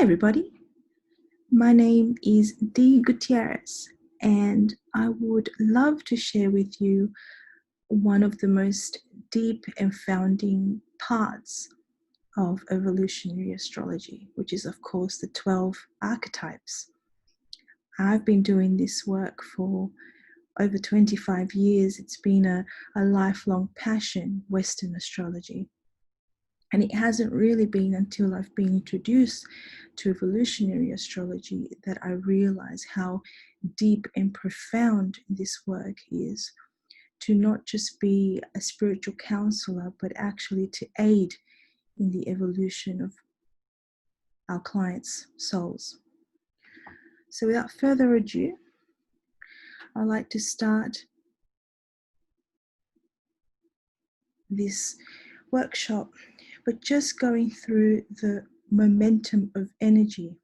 Hi everybody, my name is Gutierrez and I would love to share with you one of the most deep and founding parts of evolutionary astrology, which is of course the 12 archetypes. I've been doing this work for over 25 years. It's been a lifelong passion, Western astrology. And it hasn't really been until I've been introduced to evolutionary astrology that I realize how deep and profound this work is, to not just be a spiritual counselor, but actually to aid in the evolution of our clients' souls. So without further ado, I'd like to start this workshop, but just going through the momentum of energy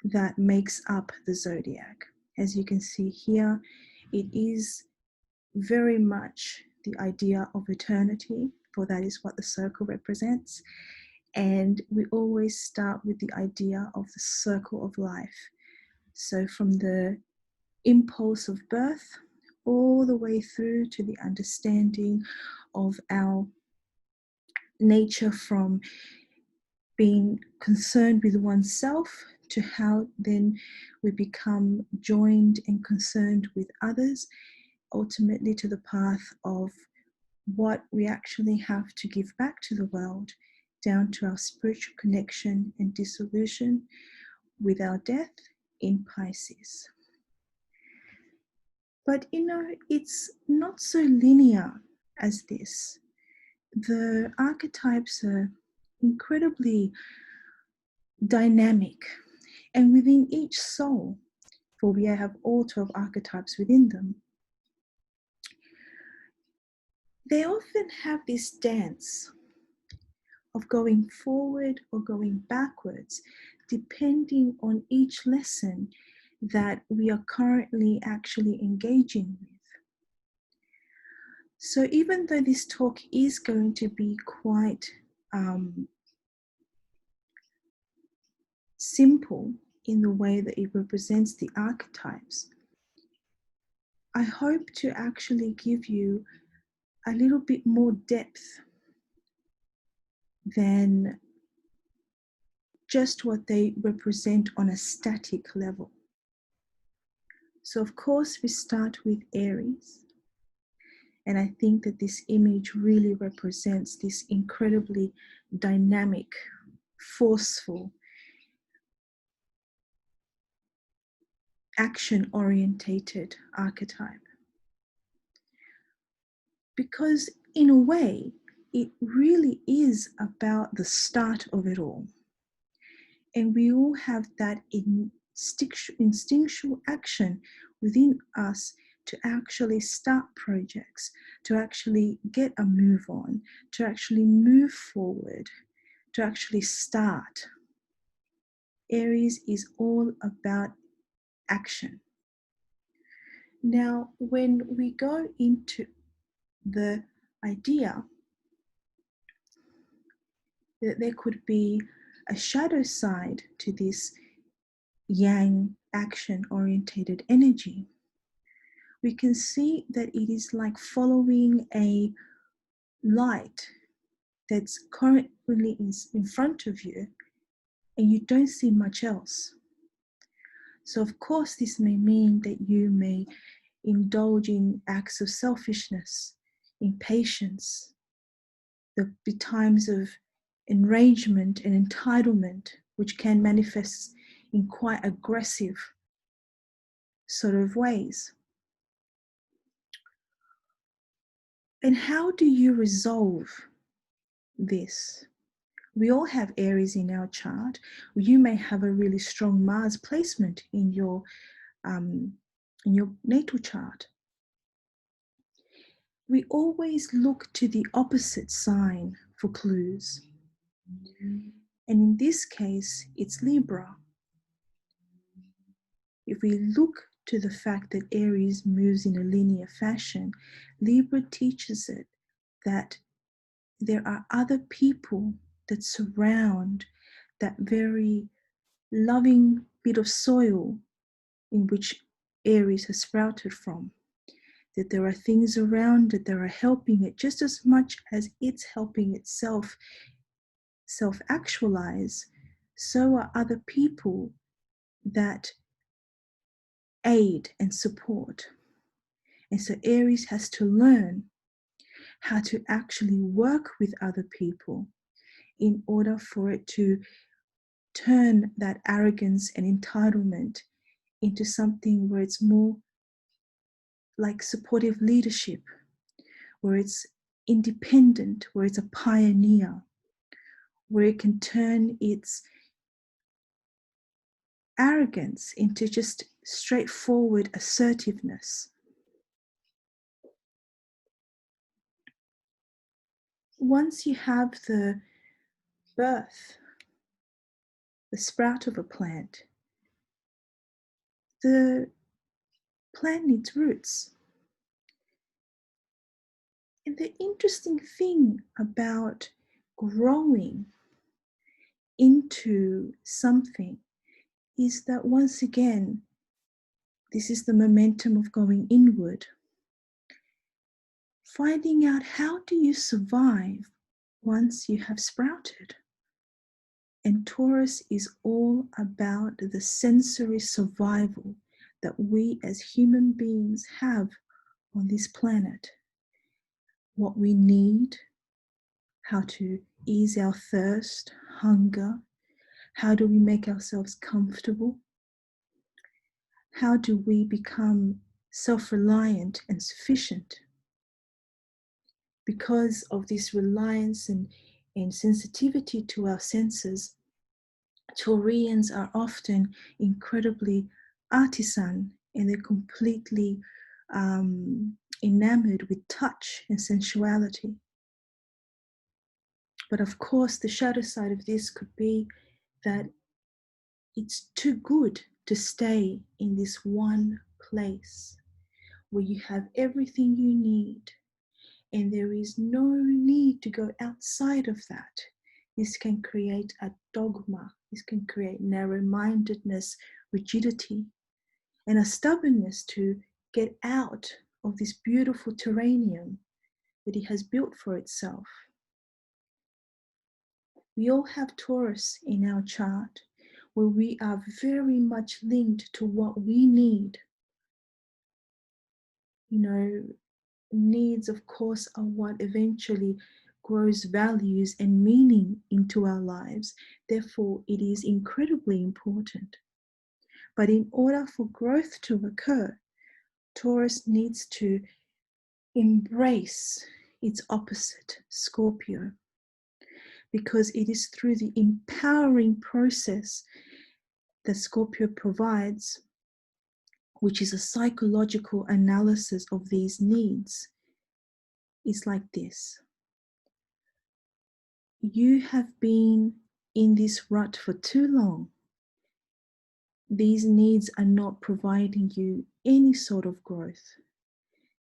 that makes up the zodiac. As you can see here, it is very much the idea of eternity, for that is what the circle represents. And we always start with the idea of the circle of life. So from the impulse of birth all the way through to the understanding of our nature, from being concerned with oneself to how then we become joined and concerned with others, ultimately to the path of what we actually have to give back to the world, down to our spiritual connection and dissolution with our death in Pisces. But it's not so linear as this. The archetypes are incredibly dynamic, and within each soul, for we have all 12 archetypes within them, they often have this dance of going forward or going backwards, depending on each lesson that we are currently actually engaging with. So even though this talk is going to be quite simple in the way that it represents the archetypes, I hope to actually give you a little bit more depth than just what they represent on a static level. So of course we start with Aries, and I think that this image really represents this incredibly dynamic, forceful, action-orientated archetype. Because in a way, it really is about the start of it all. And we all have that instinctual action within us to actually start projects, to actually get a move on, to actually move forward, to actually start. Aries is all about action. Now, when we go into the idea that there could be a shadow side to this yang action-orientated energy, we can see that it is like following a light that's currently in front of you and you don't see much else. So of course this may mean that you may indulge in acts of selfishness, impatience. There'll be times of enragement and entitlement, which can manifest in quite aggressive sort of ways. And how do you resolve this? We all have Aries in our chart. You may have a really strong Mars placement in your natal chart. We always look to the opposite sign for clues. And in this case, it's Libra. If we look to the fact that Aries moves in a linear fashion, Libra teaches it that there are other people that surround that very loving bit of soil in which Aries has sprouted from. That there are things around it that are helping it just as much as it's helping itself self-actualize. So are other people that aid and support. And so Aries has to learn how to actually work with other people in order for it to turn that arrogance and entitlement into something where it's more like supportive leadership, where it's independent, where it's a pioneer, where it can turn its arrogance into just straightforward assertiveness. Once you have the birth, the sprout of a plant, the plant needs roots. And the interesting thing about growing into something is that once again, this is the momentum of going inward. Finding out how do you survive once you have sprouted. And Taurus is all about the sensory survival that we as human beings have on this planet. What we need, how to ease our thirst, hunger, how do we make ourselves comfortable, how do we become self-reliant and sufficient. Because of this reliance and sensitivity to our senses, Taurians are often incredibly artisan, and they're completely enamored with touch and sensuality. But of course, the shadow side of this could be that it's too good to stay in this one place where you have everything you need and there is no need to go outside of that. This can create a dogma. This can create narrow-mindedness, rigidity, and a stubbornness to get out of this beautiful terrarium that it has built for itself. We all have Taurus in our chart where we are very much linked to what we need. Needs, of course, are what eventually grows values and meaning into our lives. Therefore, it is incredibly important. But in order for growth to occur, Taurus needs to embrace its opposite, Scorpio, because it is through the empowering process that Scorpio provides, which is a psychological analysis of these needs, is like this. You have been in this rut for too long. These needs are not providing you any sort of growth.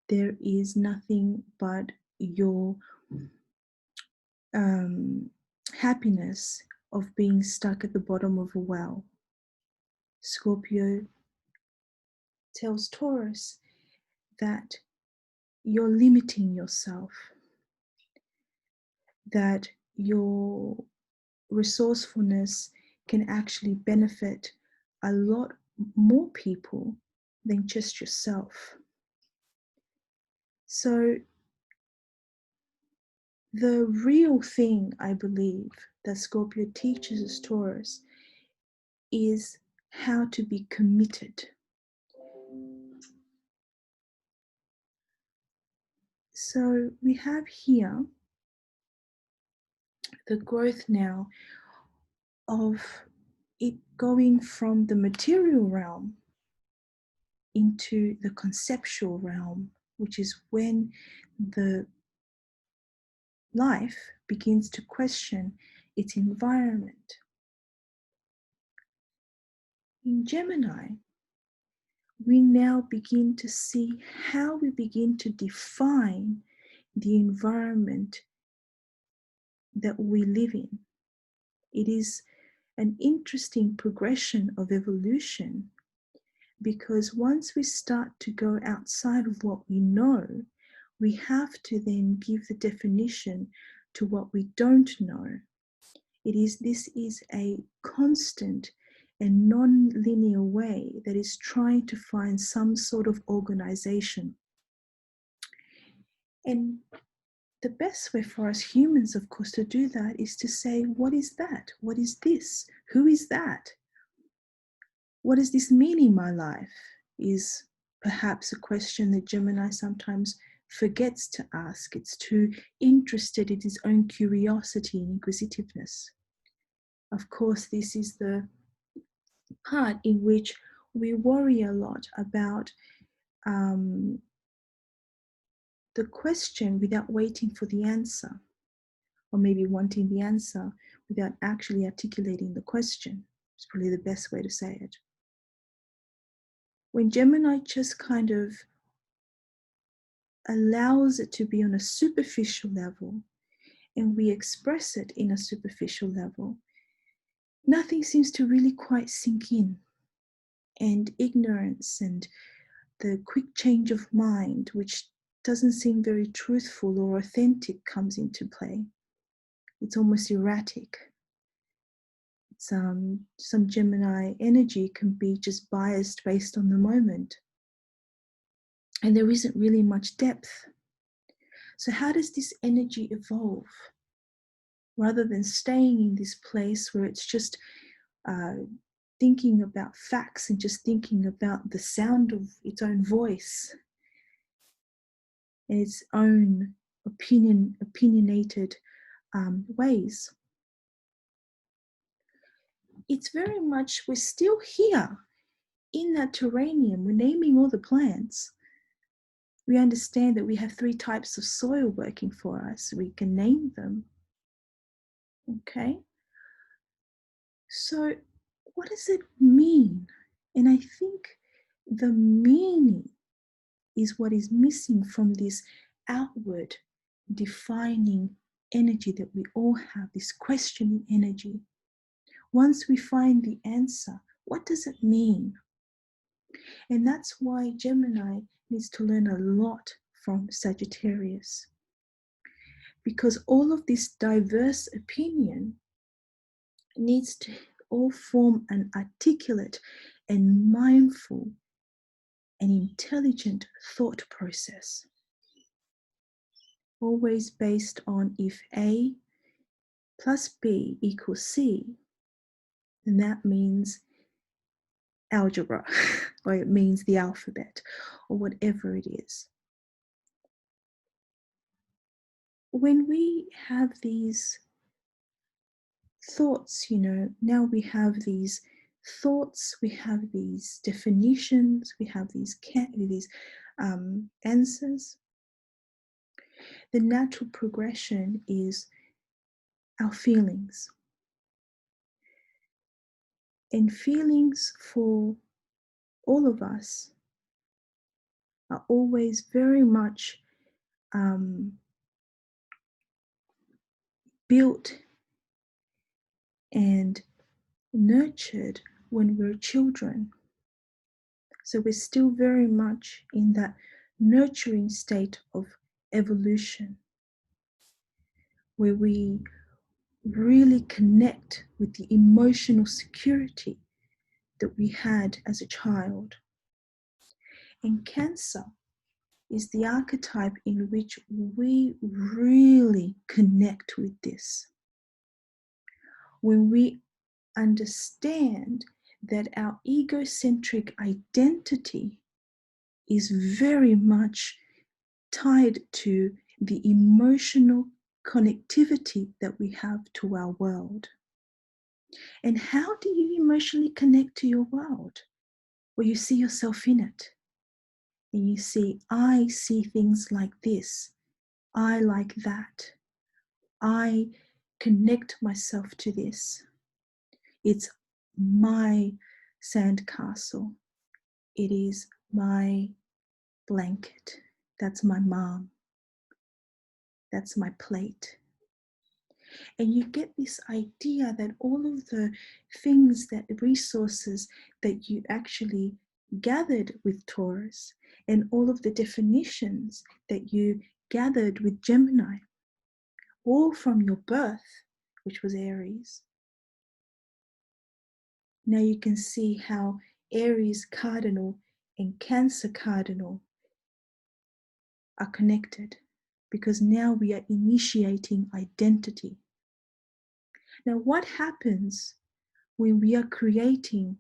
There is nothing but your happiness of being stuck at the bottom of a well. Scorpio tells Taurus that you're limiting yourself, that your resourcefulness can actually benefit a lot more people than just yourself. So the real thing, I believe, that Scorpio teaches us Taurus is how to be committed. So we have here the growth now of it going from the material realm into the conceptual realm, which is when the life begins to question its environment. In Gemini, we now begin to see how we begin to define the environment that we live in. It is an interesting progression of evolution, because once we start to go outside of what we know, we have to then give the definition to what we don't know. This is a constant and non-linear way that is trying to find some sort of organization. And the best way for us humans, of course, to do that is to say, what is that? What is this? Who is that? What does this mean in my life? Is perhaps a question that Gemini sometimes forgets to ask. It's too interested in its own curiosity and inquisitiveness. Of course, this is the part in which we worry a lot about the question without waiting for the answer, or maybe wanting the answer without actually articulating the question. It's probably the best way to say it. When Gemini just kind of allows it to be on a superficial level, and we express it in a superficial level, nothing seems to really quite sink in. And ignorance and the quick change of mind, which doesn't seem very truthful or authentic, comes into play. It's almost erratic. Some Gemini energy can be just biased based on the moment. And there isn't really much depth. So how does this energy evolve? Rather than staying in this place where it's just thinking about facts and just thinking about the sound of its own voice and its own opinionated ways. It's very much, we're still here in that terranium. We're naming all the plants. We understand that we have 3 types of soil working for us. We can name them. Okay? So what does it mean? And I think the meaning is what is missing from this outward defining energy that we all have, this questioning energy. Once we find the answer, what does it mean? And that's why Gemini needs to learn a lot from Sagittarius. Because all of this diverse opinion needs to all form an articulate and mindful and intelligent thought process. Always based on if A plus B equals C, then that means algebra, or it means the alphabet, or whatever it is. When we have these thoughts, now we have these thoughts, we have these definitions, we have these answers. The natural progression is our feelings. And feelings for all of us are always very much built and nurtured when we're children. So we're still very much in that nurturing state of evolution, where we really connect with the emotional security that we had as a child. And Cancer is the archetype in which we really connect with this. When we understand that our egocentric identity is very much tied to the emotional connectivity that we have to our world. And how do you emotionally connect to your world? Well, you see yourself in it. And you see, I see things like this. I like that. I connect myself to this. It's my sandcastle. It is my blanket. That's my mom. That's my plate. And you get this idea that all of the things, that resources that you actually gathered with Taurus, and all of the definitions that you gathered with Gemini, all from your birth, which was Aries. Now you can see how Aries cardinal and Cancer cardinal are connected, because now we are initiating identity. Now, what happens when we are creating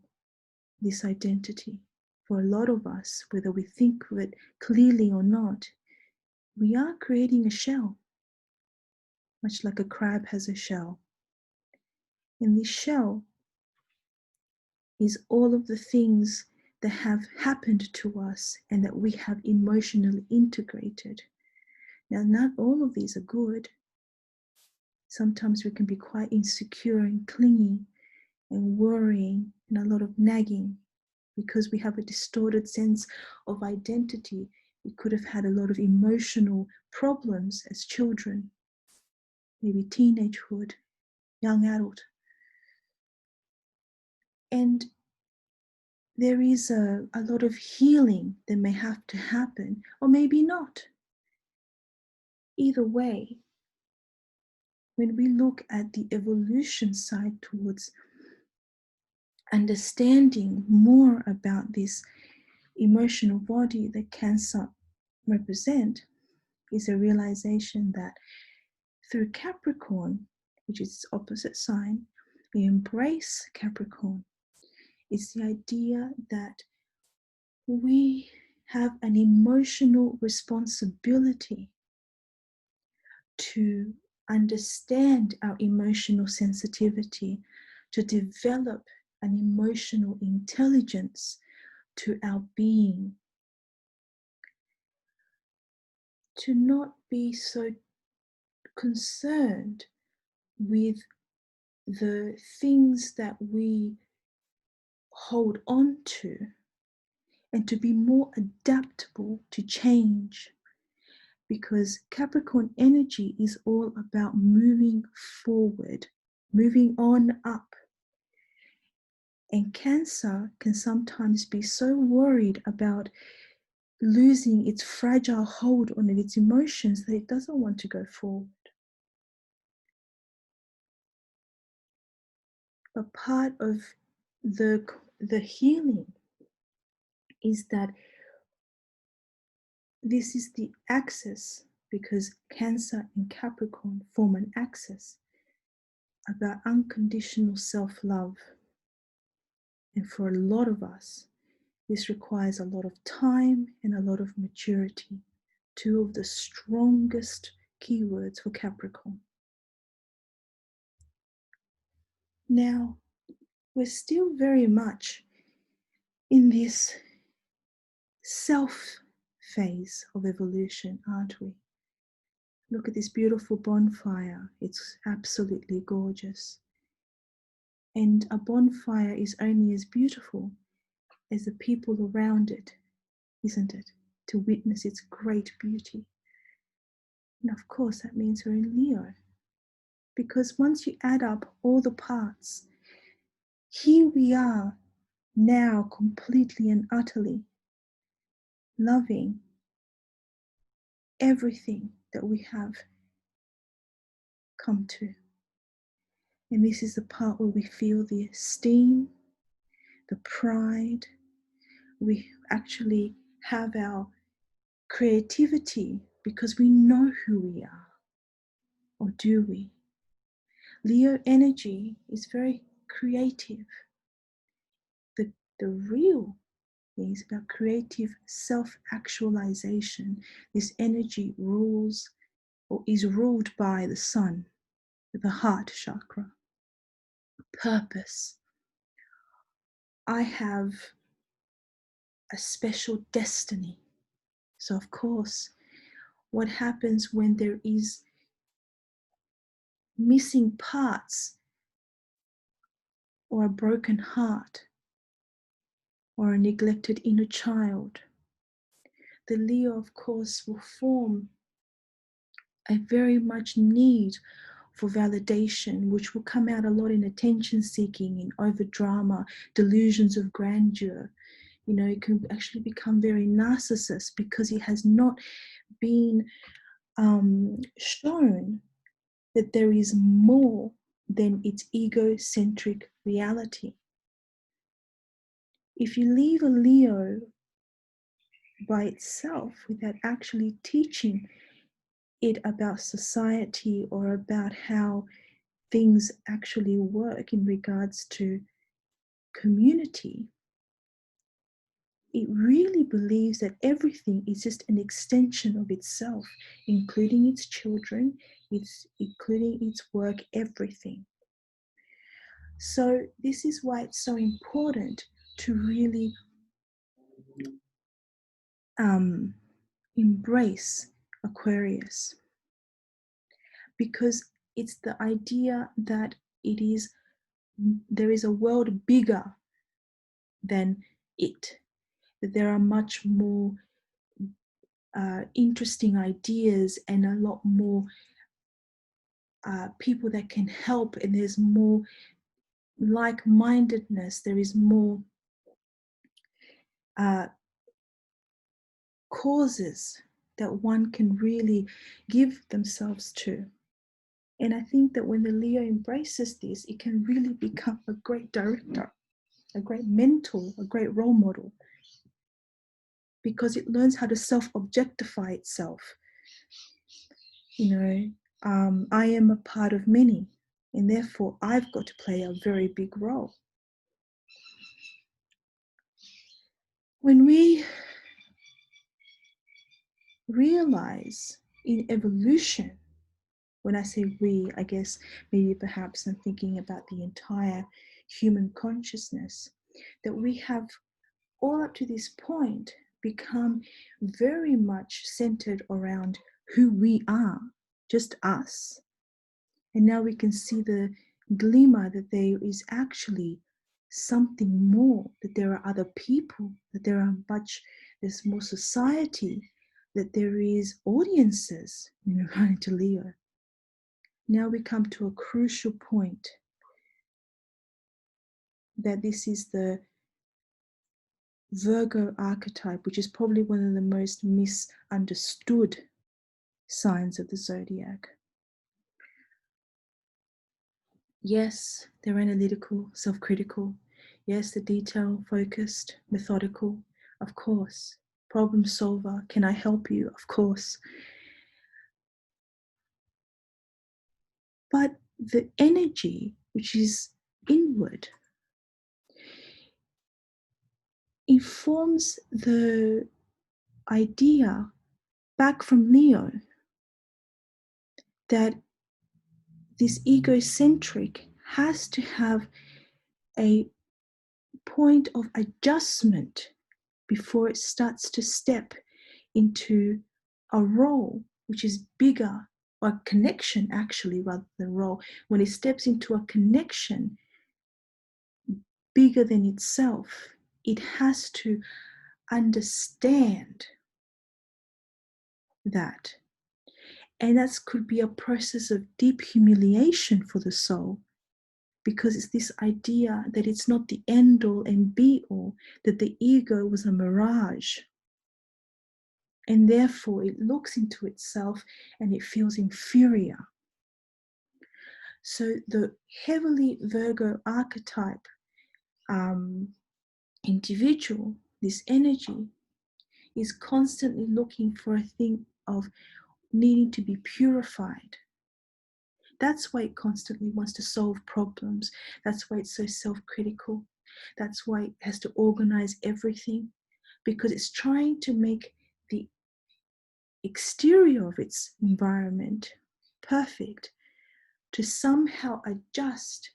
this identity? For a lot of us, whether we think of it clearly or not, we are creating a shell, much like a crab has a shell. And this shell is all of the things that have happened to us and that we have emotionally integrated. Now, not all of these are good. Sometimes we can be quite insecure and clingy and worrying and a lot of nagging because we have a distorted sense of identity. We could have had a lot of emotional problems as children, maybe teenagehood, young adult. And there is a lot of healing that may have to happen, or maybe not. Either way, when we look at the evolution side towards understanding more about this emotional body that Cancer represent, is a realization that through Capricorn, which is its opposite sign, we embrace Capricorn. It's the idea that we have an emotional responsibility to understand our emotional sensitivity, to develop an emotional intelligence to our being, to not be so concerned with the things that we hold on to, and to be more adaptable to change. Because Capricorn energy is all about moving forward, moving on up. And Cancer can sometimes be so worried about losing its fragile hold on its emotions that it doesn't want to go forward. But part of the healing is that this is the axis, because Cancer and Capricorn form an axis about unconditional self-love. And for a lot of us, this requires a lot of time and a lot of maturity, two of the strongest keywords for Capricorn. Now, we're still very much in this self phase of evolution, aren't we? Look at this beautiful bonfire. It's absolutely gorgeous. And a bonfire is only as beautiful as the people around it, isn't it? To witness its great beauty. And of course, that means we're in Leo. Because once you add up all the parts, here we are now completely and utterly loving everything that we have come to. And this is the part where we feel the esteem, the pride. We actually have our creativity because we know who we are. Or do we? Leo energy is very creative. The real thing is about creative self-actualization. This energy rules or is ruled by the sun, the heart chakra. Purpose. I have a special destiny. So of course, what happens when there is missing parts, or a broken heart, or a neglected inner child? The Leo, of course, will form a very much need for validation, which will come out a lot in attention seeking, in over drama, delusions of grandeur. You know, it can actually become very narcissist because it has not been shown that there is more than its egocentric reality. If you leave a Leo by itself without actually teaching it about society or about how things actually work in regards to community, it really believes that everything is just an extension of itself, including its children, including its work, everything. So this is why it's so important to really embrace Aquarius, because it's the idea that there is a world bigger than it, that there are much more interesting ideas and a lot more people that can help, and there's more like-mindedness, there is more causes that one can really give themselves to. And I think that when the Leo embraces this, it can really become a great director, a great mentor, a great role model, because it learns how to self-objectify itself. You know, I am a part of many, and therefore I've got to play a very big role. When we realize in evolution, when I say we, I guess maybe perhaps I'm thinking about the entire human consciousness, that we have all up to this point become very much centered around who we are, just us. And now we can see the glimmer that there is actually something more, that there are other people, that there's more society, that there is audiences, right, to Leo. Now we come to a crucial point, that this is the Virgo archetype, which is probably one of the most misunderstood signs of the zodiac. Yes, they're analytical, self-critical. Yes, the detail-focused, methodical, of course. Problem solver, can I help you? Of course. But the energy, which is inward, informs the idea back from Leo that this egocentric has to have a point of adjustment before it starts to step into a role which is bigger, or a connection actually rather than role. When it steps into a connection bigger than itself, it has to understand that. And that could be a process of deep humiliation for the soul, because it's this idea that it's not the end all and be all, that the ego was a mirage. And therefore it looks into itself and it feels inferior. So the heavily Virgo archetype individual, this energy, is constantly looking for a thing of needing to be purified. That's why it constantly wants to solve problems. That's why it's so self-critical. That's why it has to organize everything, because it's trying to make the exterior of its environment perfect to somehow adjust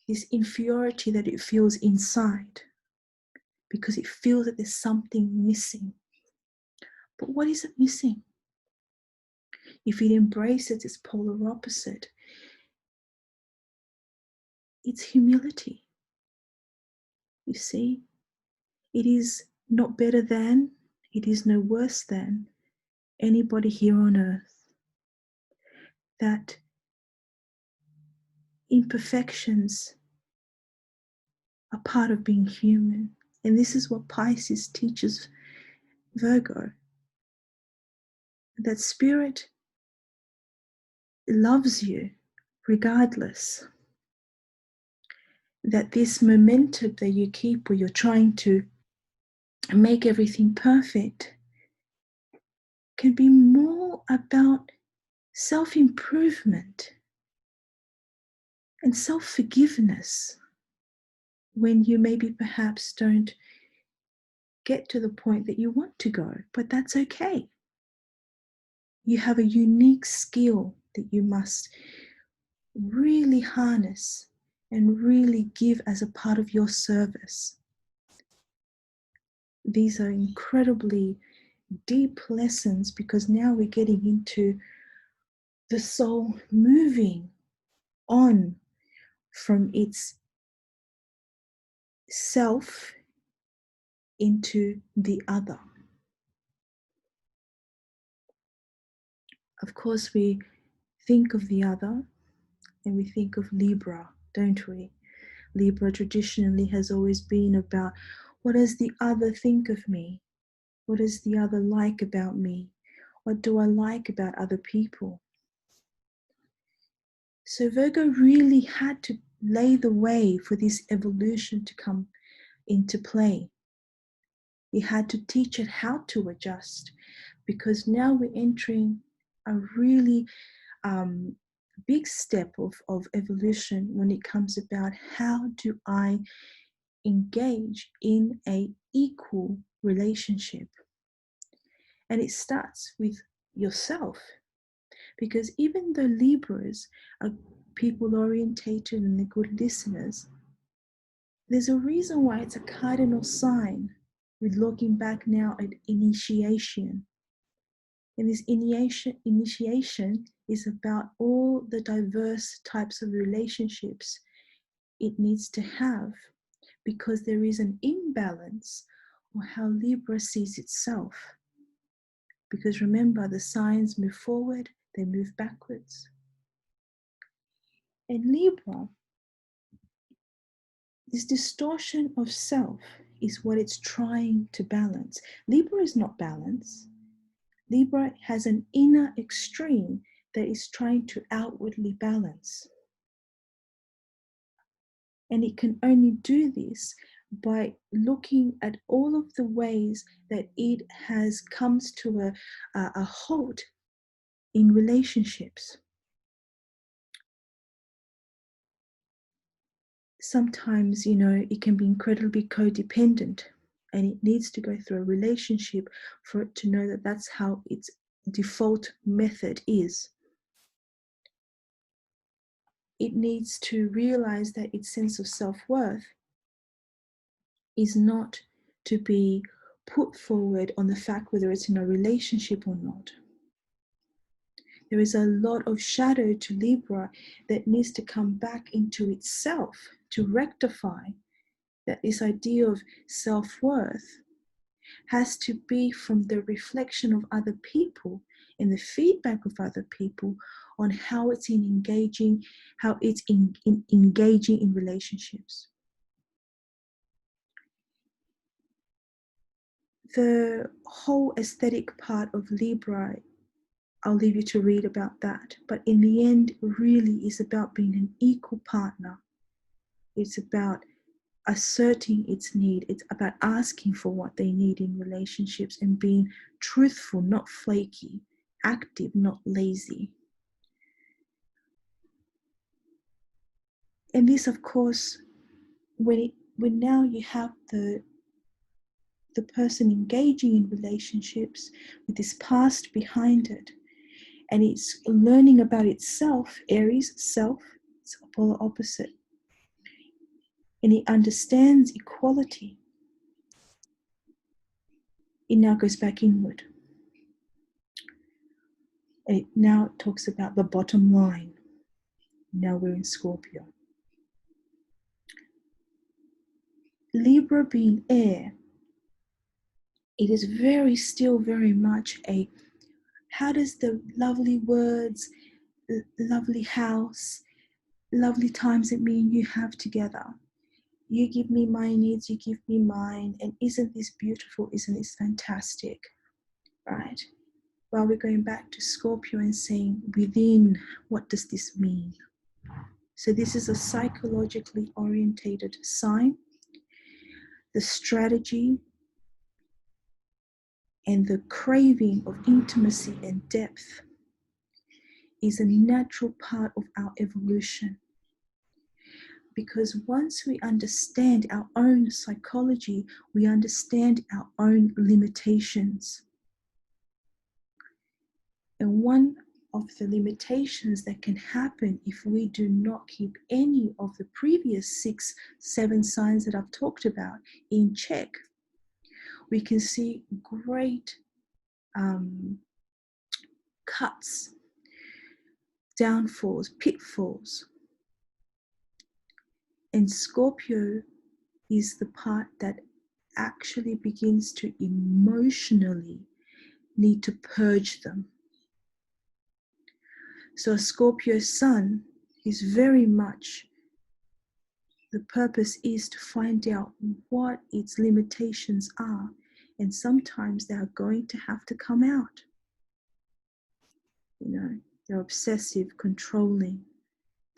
this inferiority that it feels inside, because it feels that there's something missing. But what is it missing? If it embraces its polar opposite, it's humility. You see, it is not better than, it is no worse than anybody here on earth. That imperfections are part of being human. And this is what Pisces teaches Virgo, that spirit loves you regardless. That this momentum that you keep where you're trying to make everything perfect can be more about self-improvement and self-forgiveness when you maybe perhaps don't get to the point that you want to go, but that's okay. You have a unique skill that you must really harness and really give as a part of your service. These are incredibly deep lessons because now we're getting into the soul moving on from its self into the other. Of course, we think of the other and we think of Libra, don't we? Libra traditionally has always been about, what does the other think of me? What does the other like about me? What do I like about other people? So Virgo really had to lay the way for this evolution to come into play. He had to teach it how to adjust, because now we're entering a really big step of evolution when it comes about how do I engage in a equal relationship. And it starts with yourself, because even though Libras are people orientated and they're good listeners, there's a reason why it's a cardinal sign with looking back now at initiation. And this initiation is about all the diverse types of relationships it needs to have, because there is an imbalance on how Libra sees itself. Because remember, the signs move forward, they move backwards. And Libra, this distortion of self is what it's trying to balance. Libra is not balanced. Libra has an inner extreme that is trying to outwardly balance. And it can only do this by looking at all of the ways that it has comes to a halt in relationships. Sometimes, it can be incredibly codependent, and it needs to go through a relationship for it to know that that's how its default method is. It needs to realize that its sense of self-worth is not to be put forward on the fact whether it's in a relationship or not. There is a lot of shadow to Libra that needs to come back into itself to rectify that this idea of self-worth has to be from the reflection of other people and the feedback of other people on how it's engaging in relationships. The whole aesthetic part of Libra, I'll leave you to read about that. But in the end, really is about being an equal partner. It's about asserting its need. It's about asking for what they need in relationships and being truthful, not flaky, active, not lazy. And this, of course, when now you have the person engaging in relationships with this past behind it, and it's learning about itself, Aries, self, it's polar opposite. And it understands equality. It now goes back inward. And it now talks about the bottom line. Now we're in Scorpio. Libra being air, it is still very much how does the lovely words, lovely house, lovely times that me and you have together. You give me my needs, you give me mine, and isn't this beautiful? Isn't this fantastic? Right? While we're going back to Scorpio and saying, within, what does this mean? So this is a psychologically orientated sign. The strategy and the craving of intimacy and depth is a natural part of our evolution. Because once we understand our own psychology, we understand our own limitations. And one of the limitations that can happen if we do not keep any of the previous 6, 7 signs that I've talked about in check, we can see great cuts, downfalls, pitfalls. And Scorpio is the part that actually begins to emotionally need to purge them. So a Scorpio sun is very much, the purpose is to find out what its limitations are. And sometimes they are going to have to come out. You know, they're obsessive, controlling,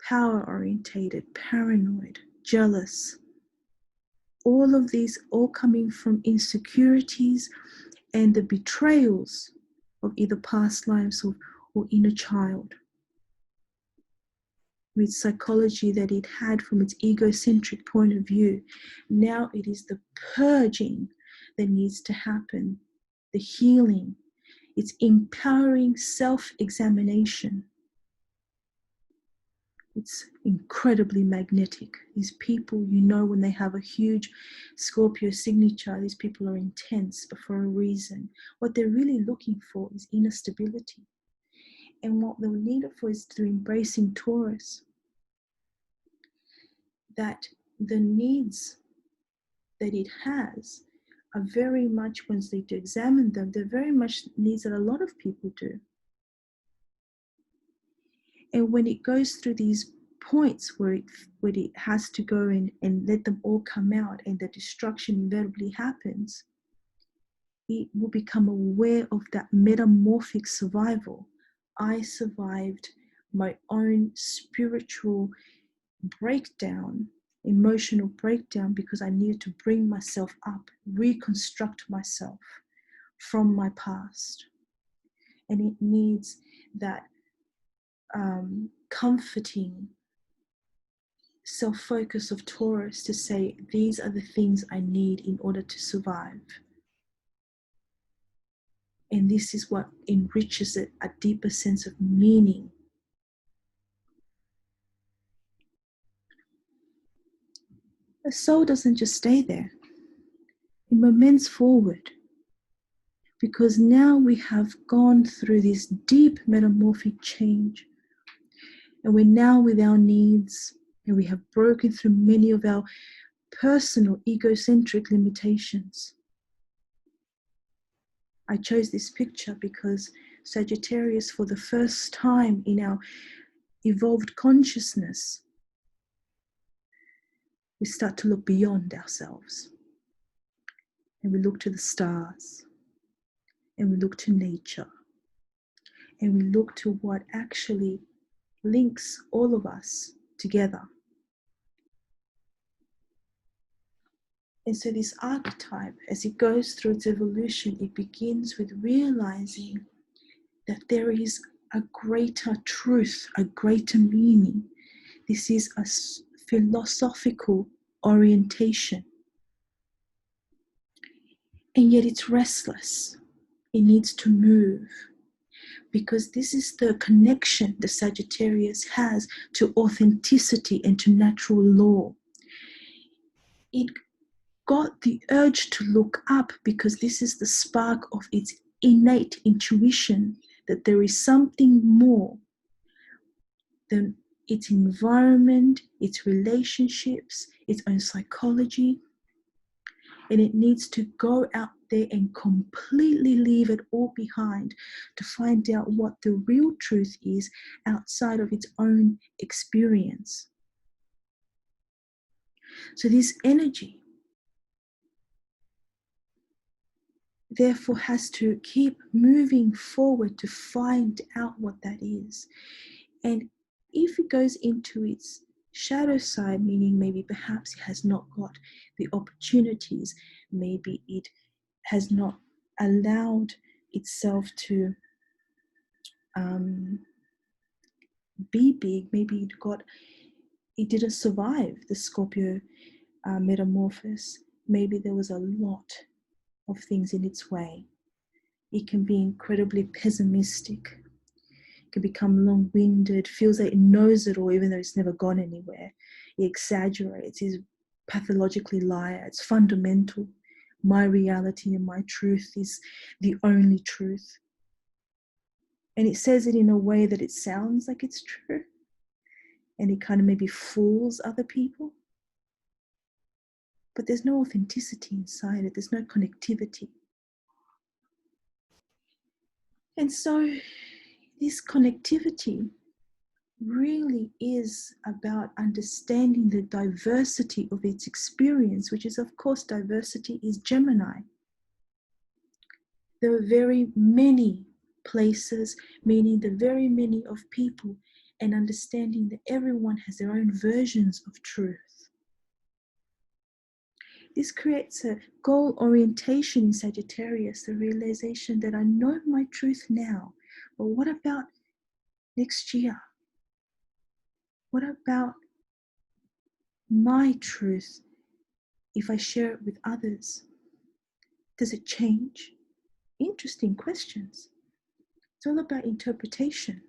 power-orientated, paranoid, jealous. All of these all coming from insecurities and the betrayals of either past lives or inner child. With psychology that it had from its egocentric point of view. Now it is the purging that needs to happen, the healing. It's empowering self-examination. It's incredibly magnetic. These people, you know, when they have a huge Scorpio signature, these people are intense, but for a reason. What they're really looking for is inner stability. And what they'll need it for is through embracing Taurus. That the needs that it has are very much, once they do examine them, they're very much needs that a lot of people do. And when it goes through these points where it has to go in and let them all come out and the destruction inevitably happens, it will become aware of that metamorphic survival. I survived my own spiritual breakdown, emotional breakdown, because I needed to bring myself up, reconstruct myself from my past. And it needs that comforting self-focus of Taurus to say, these are the things I need in order to survive. And this is what enriches it, a deeper sense of meaning. The soul doesn't just stay there. It moments forward. Because now we have gone through this deep metamorphic change. And we're now with our needs, and we have broken through many of our personal egocentric limitations. I chose this picture because Sagittarius, for the first time in our evolved consciousness, we start to look beyond ourselves. And we look to the stars. And we look to nature. And we look to what actually links all of us together. And so this archetype, as it goes through its evolution, it begins with realizing that there is a greater truth, a greater meaning. This is a philosophical orientation. And yet it's restless. It needs to move. Because this is the connection the Sagittarius has to authenticity and to natural law. It got the urge to look up because this is the spark of its innate intuition that there is something more than its environment, its relationships, its own psychology. And it needs to go out there and completely leave it all behind to find out what the real truth is outside of its own experience. So this energy therefore has to keep moving forward to find out what that is. And if it goes into its shadow side, meaning maybe perhaps it has not got the opportunities, maybe it has not allowed itself to be big, maybe it didn't survive the Scorpio metamorphosis. Maybe there was a lot of things in its way. It can be incredibly pessimistic. It can become long-winded, feels like it knows it all even though it's never gone anywhere. It exaggerates, is pathologically liar. It's fundamental. My reality and my truth is the only truth. And it says it in a way that it sounds like it's true. And it kind of maybe fools other people. But there's no authenticity inside it. There's no connectivity. And so this connectivity really is about understanding the diversity of its experience, which is, of course, diversity is Gemini. There are very many places, meaning the very many of people, and understanding that everyone has their own versions of truth. This creates a goal orientation in Sagittarius, the realization that I know my truth now, but what about next year? What about my truth if I share it with others? Does it change? Interesting questions. It's all about interpretation.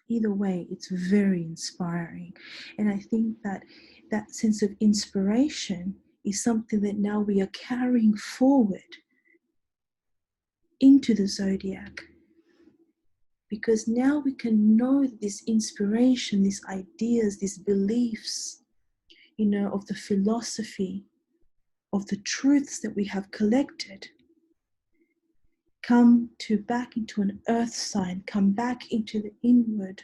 Either way, it's very inspiring. And I think that that sense of inspiration is something that now we are carrying forward into the zodiac. Because now we can know this inspiration, these ideas, these beliefs, of the philosophy, of the truths that we have collected, come back into an earth sign, come back into the inward.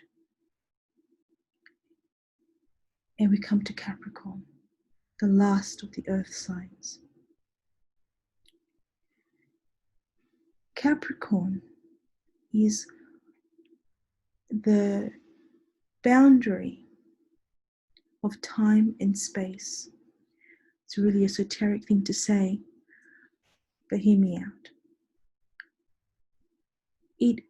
And we come to Capricorn, the last of the earth signs. Capricorn is the boundary of time and space. It's a really esoteric thing to say, but hear me out. It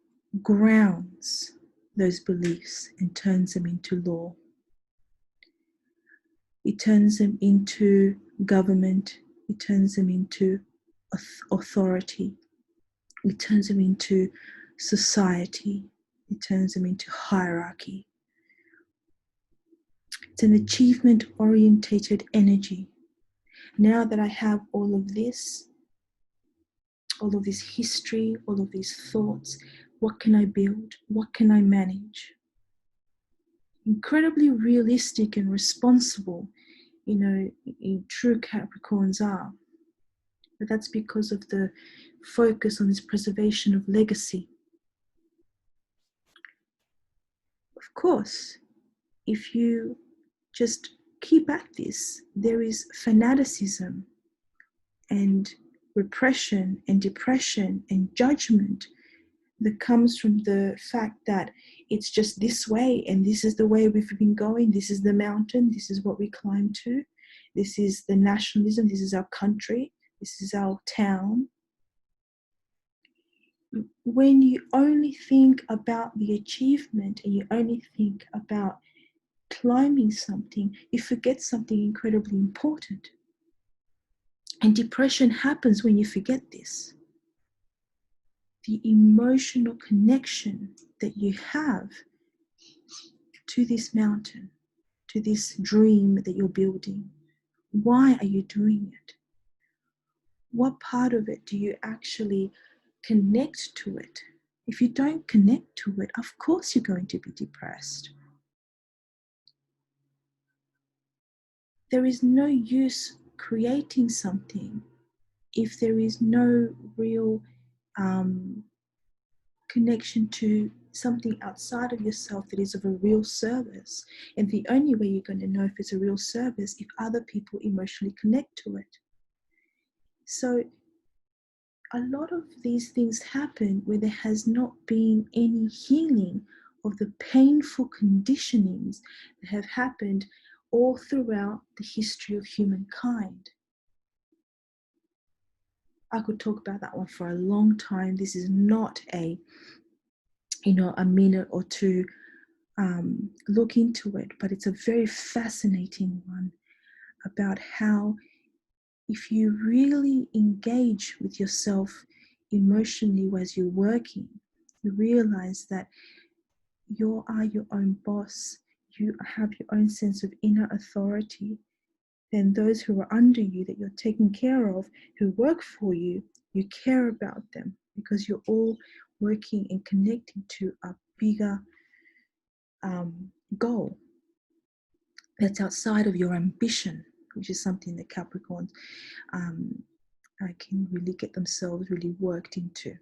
grounds those beliefs and turns them into law. It turns them into government. It turns them into authority. It turns them into society. It turns them into hierarchy. It's an achievement-orientated energy. Now that I have all of this history, all of these thoughts, what can I build? What can I manage? Incredibly realistic and responsible, true Capricorns are. But that's because of the focus on this preservation of legacy. Of course, if you just keep at this, there is fanaticism and repression and depression and judgment that comes from the fact that it's just this way and this is the way we've been going. This is the mountain. This is what we climb to. This is the nationalism. This is our country. This is our town. When you only think about the achievement and you only think about climbing something, you forget something incredibly important. And depression happens when you forget this. The emotional connection that you have to this mountain, to this dream that you're building. Why are you doing it? What part of it do you actually connect to it? If you don't connect to it, of course you're going to be depressed. There is no use creating something if there is no real connection to something outside of yourself that is of a real service. And the only way you're going to know if it's a real service if other people emotionally connect to it. So a lot of these things happen where there has not been any healing of the painful conditionings that have happened all throughout the history of humankind. I could talk about that one for a long time. This is not a minute or two look into it, but it's a very fascinating one about how if you really engage with yourself emotionally as you're working, you realize that you are your own boss, you have your own sense of inner authority. Then those who are under you that you're taking care of, who work for you, you care about them because you're all working and connecting to a bigger goal that's outside of your ambition, which is something that Capricorns can really get themselves really worked into.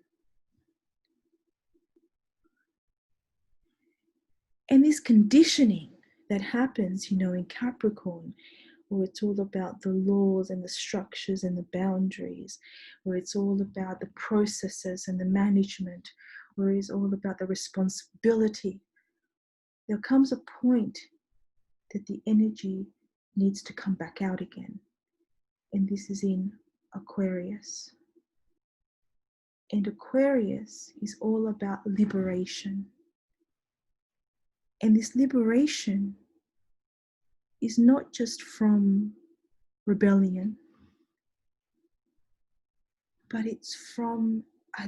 And this conditioning that happens, in Capricorn, where it's all about the laws and the structures and the boundaries, where it's all about the processes and the management, where it's all about the responsibility, there comes a point that the energy needs to come back out again. And this is in Aquarius. And Aquarius is all about liberation. And this liberation is not just from rebellion, but it's from a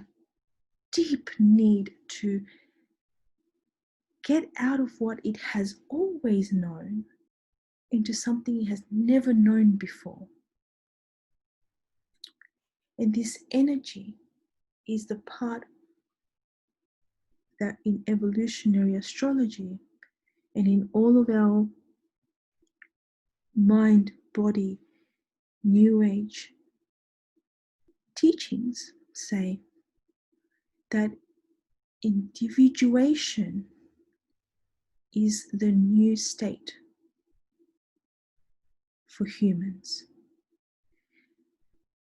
deep need to get out of what it has always known into something it has never known before. And this energy is the part that in evolutionary astrology and in all of our mind, body, new age teachings say that individuation is the new state for humans.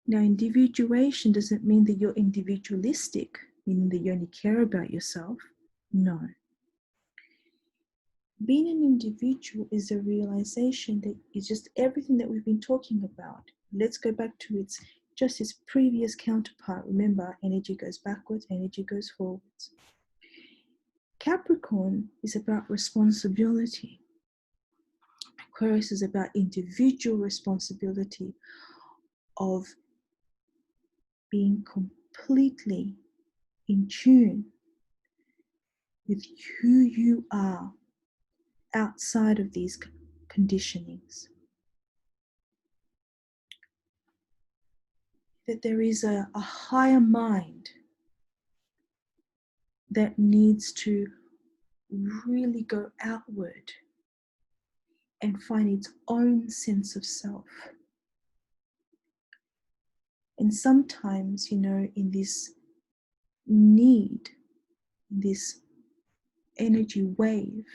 Now, individuation doesn't mean that you're individualistic, meaning that you only care about yourself. No. Being an individual is a realization that is just everything that we've been talking about. Let's go back to its previous counterpart. Remember, energy goes backwards, energy goes forwards. Capricorn is about responsibility. Aquarius is about individual responsibility of being completely in tune with who you are outside of these conditionings. That there is a higher mind that needs to really go outward and find its own sense of self. And sometimes, in this need, this energy wave,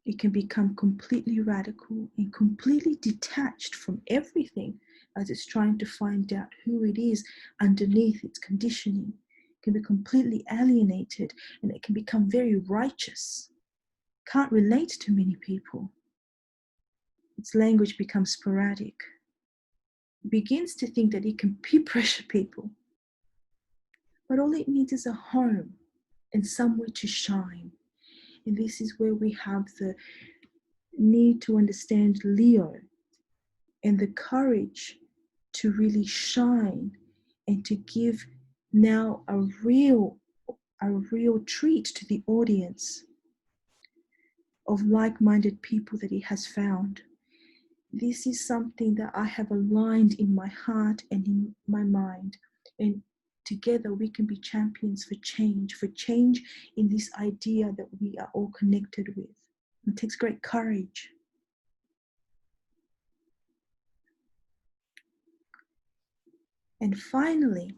it can become completely radical and completely detached from everything as it's trying to find out who it is underneath its conditioning. It can be completely alienated and it can become very righteous. Can't relate to many people. Its language becomes sporadic. It begins to think that it can peer pressure people. But all it needs is a home and somewhere to shine. And this is where we have the need to understand Leo and the courage to really shine and to give now a real treat to the audience of like-minded people that he has found. This is something that I have aligned in my heart and in my mind, and together we can be champions for change in this idea that we are all connected with. It takes great courage. And finally,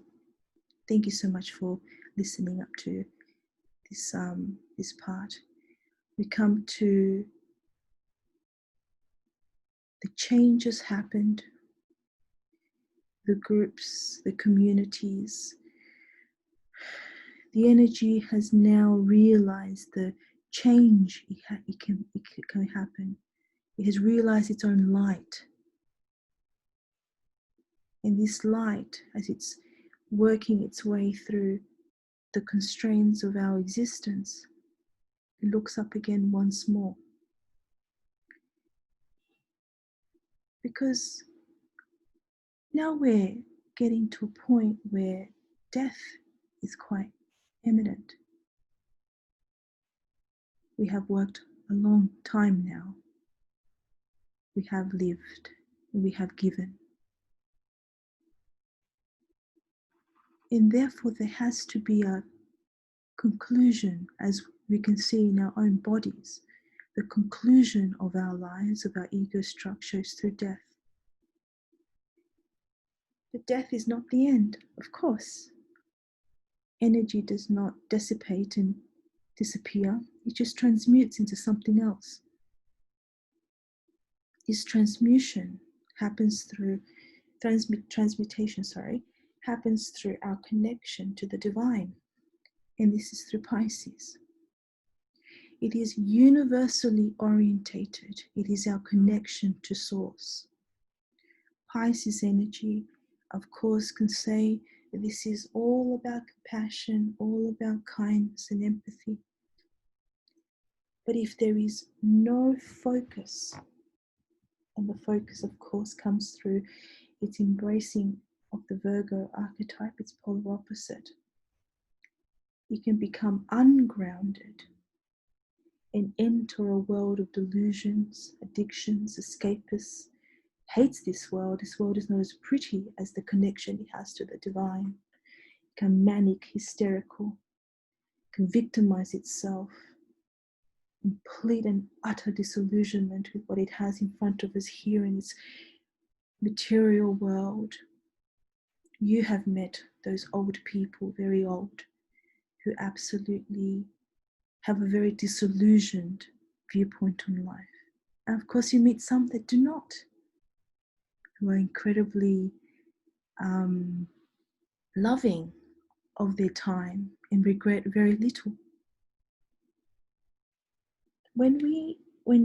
thank you so much for listening up to this part. We come to the changes happened, the groups, the communities. The energy has now realized the change it can happen. It has realized its own light. And this light, as it's working its way through the constraints of our existence, it looks up again once more. Because now we're getting to a point where death is quite imminent. We have worked a long time now. We have lived, and we have given. And therefore there has to be a conclusion, as we can see in our own bodies. The conclusion of our lives, of our ego structures through death. But death is not the end, of course. Energy does not dissipate and disappear. It just transmutes into something else. This transmutation happens through, transmutation, happens through our connection to the divine. And this is through Pisces. It is universally orientated. It is our connection to source. Pisces energy, of course, can say that this is all about compassion, all about kindness and empathy. But if there is no focus, and the focus, of course, comes through its embracing of the Virgo archetype, its polar opposite, you can become ungrounded and enter a world of delusions, addictions, escapists. Hates this world. This world is not as pretty as the connection it has to the divine. It can manic, hysterical, can victimize itself, complete and utter disillusionment with what it has in front of us here in this material world. You have met those old people, very old, who absolutely have a very disillusioned viewpoint on life. And of course, you meet some that do not, who are incredibly loving of their time and regret very little. When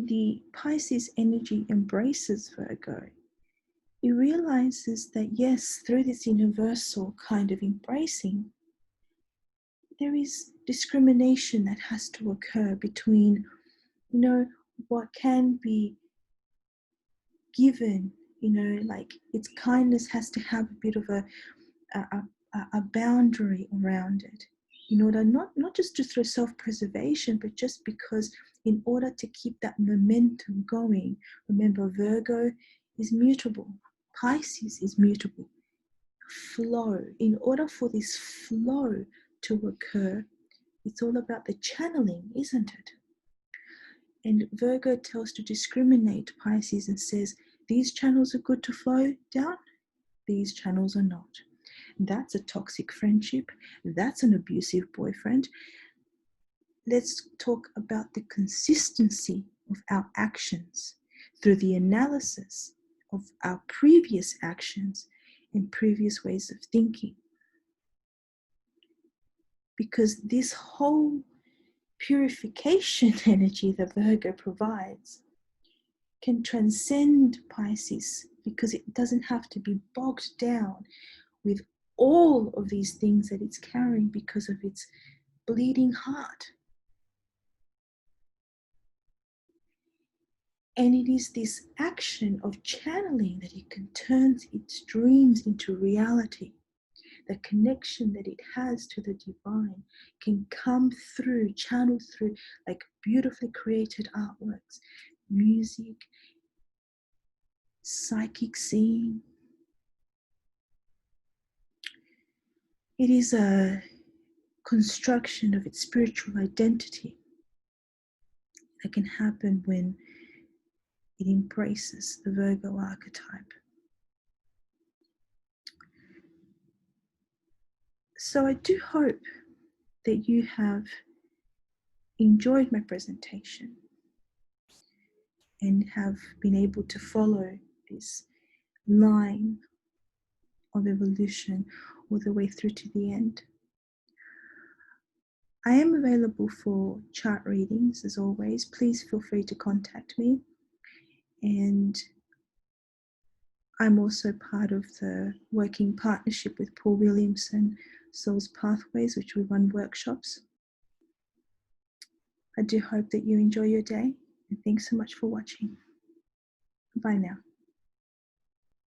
the Pisces energy embraces Virgo, it realizes that yes, through this universal kind of embracing, there is discrimination that has to occur between, what can be given, like its kindness has to have a bit of a boundary around it, in order not just to through self-preservation, but just because in order to keep that momentum going. Remember, Virgo is mutable, Pisces is mutable. Flow, in order for this flow to occur, it's all about the channeling, isn't it? And Virgo tells to discriminate Pisces and says, these channels are good to flow down, these channels are not. That's a toxic friendship. That's an abusive boyfriend. Let's talk about the consistency of our actions through the analysis of our previous actions and previous ways of thinking. Because this whole purification energy that Virgo provides can transcend Pisces, because it doesn't have to be bogged down with all of these things that it's carrying because of its bleeding heart. And it is this action of channeling that it can turn its dreams into reality. The connection that it has to the divine can come through, channel through, like beautifully created artworks, music, psychic seeing. It is a construction of its spiritual identity that can happen when it embraces the Virgo archetype. So I do hope that you have enjoyed my presentation and have been able to follow this line of evolution all the way through to the end. I am available for chart readings as always. Please feel free to contact me. And I'm also part of the working partnership with Paul Williamson, Soul's Pathways, which we run workshops. I do hope that you enjoy your day, and thanks so much for watching. Bye now.